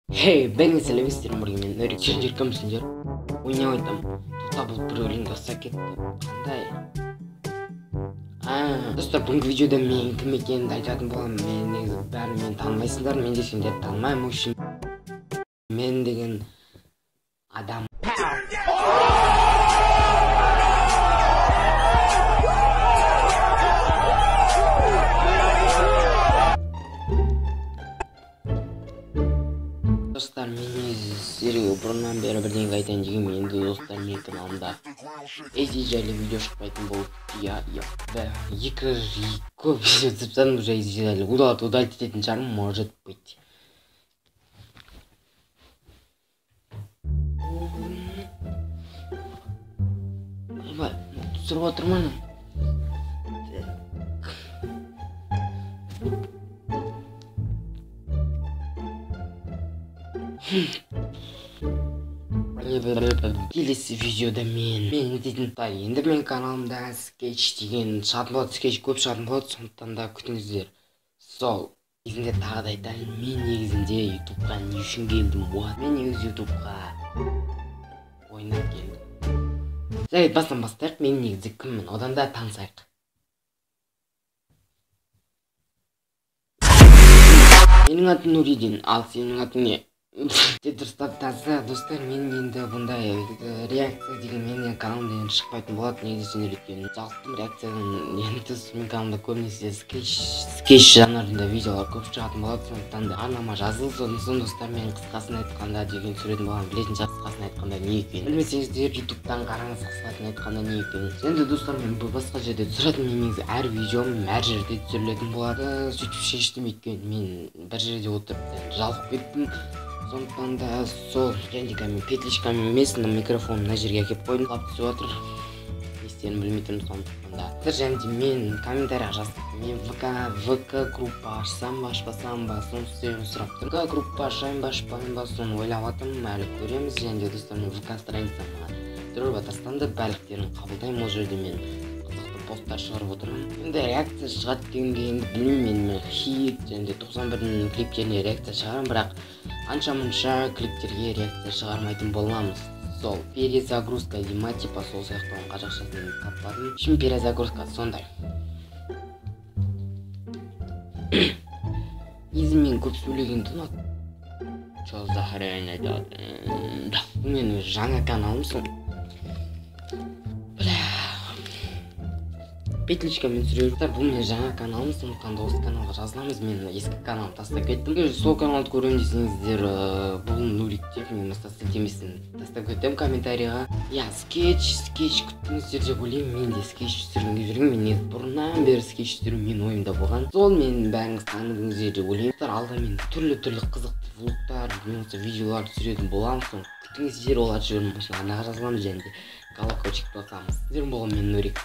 Hey, ben сәлеметсіздер ме мен Нұрик сендер кімсіңдер? Ойнап айтам. Тота бұл бір өлең жазса кетті. Қандай? Достар, бүгінгі видеода мен кім екенімді айтатын боламын. Мен негізі бәрі мені танымайсыңдар, мен де сендерді танымаймын. Үшін мен деген адам. Достар, мен сіздерге бұрыннан бері бірдеңе айтайын дегенмін. Енді достар, мен каналымда Эйзи жайлы видео шықпайтын болып, екі көп видео түсіп тастадым уже Эйзи жайлы. Удалить ететін шығармын, может быть. Ойбай, түсіріп отырмын. Келесі видеода мен дейтін енді мен каналымда скетч деген шығатын болады, скетч көп шығатын болады, сондықтан да күтіңіздер. Сол негізінде тағы да айтайын, мен негізінде ютубқа не үшін келдім болады? Мен негізі ютубқа ойнап келдім. Жарайды, бастан бастайық. Мен негізі кіммін, одан да танысайық. Менің атым Нуридин, ал сенің атың не? Дұрыстап таза, достар, мен енді бұндай реакция деген менің каналымда шықпайтын болады. Негізі сендер өткен жалықтым реакциядан. Енді мен каналымда көбінесе скетч жанрында видеолар көп шығатын болады. Сондықтан да арнама жазылды. Сосын достар, мен қысқасын айтқанда деген түсіретін болған. Білетін шығар қысқасын айтқанда не екенін. Білмесеңіздер ютубтан қараңыз қысқасын айтқанда не екенін. Енді достар, мен басқа жерде түсіретін, мен негізі әр видеом әр жерде түсірілетін болады. Сөйтіп шештім, өйткені мен бір жерде отырып жалығып кеттім. Сондықтан да сол жендикамен, петличкамен емес, микрофон мына жерге әкеп қойдым, лап түсіп жатыр. Не істерін білмей тұрмын, сондықтан да. Және мен комментария жаздым. Мен ВК группа ашсам ба, ашпасам ба, соны сіздерден сұрап тұрмын. ВК группа ашайын ба, ашпайын ба, соны ойлап жатырмын, әлі көреміз. Және де достар, мен ВК страницама түріп тастамды, барлықтерін қабылдаймын. Ол жерде мен қызықты посттар шығарып отырмын. Енді реакция шығады дегенге енді білмеймін, мен хит және 91-дің клиптеріне реакция шығарамын, бірақ анша-мұнша клиптерге реакция шығармайтын боламыз. Сол перезагрузка дейма, типа сол сияқтан қазақшасын таппадым. Şimdi перезагрузка сондай. Негізі мен көп сөйлегенді ұнатып. Чо Захарян айтады. Бұл менің жаңа каналым сол. Петличкамен түсіреді. Бұл мен жаңа каналым, сондықтан да осы каналға жазыламыз. Мен ескі каналым тастап кеттім. Сол каналды көремін десеңіздер, бұл Нурик деп мен сілтемесін тастап кеттім комментарийға. Скетч күттіңіздер деп ойлаймын. Мен де скетч түсіргенге жүрген. Мен бұрыннан бері скетч түсіру менің ойымда болған. Сол мен бәріңіз таныдыңыздар деп ойлаймын. Алда мен түрлі қызықты влогтар, видеолар түсіретін боламын. Соны күтіңіздер, олар жүрмін. Арнаға жазыламыз және де колокольчик басамыз. Сіздер болған мен Нурик.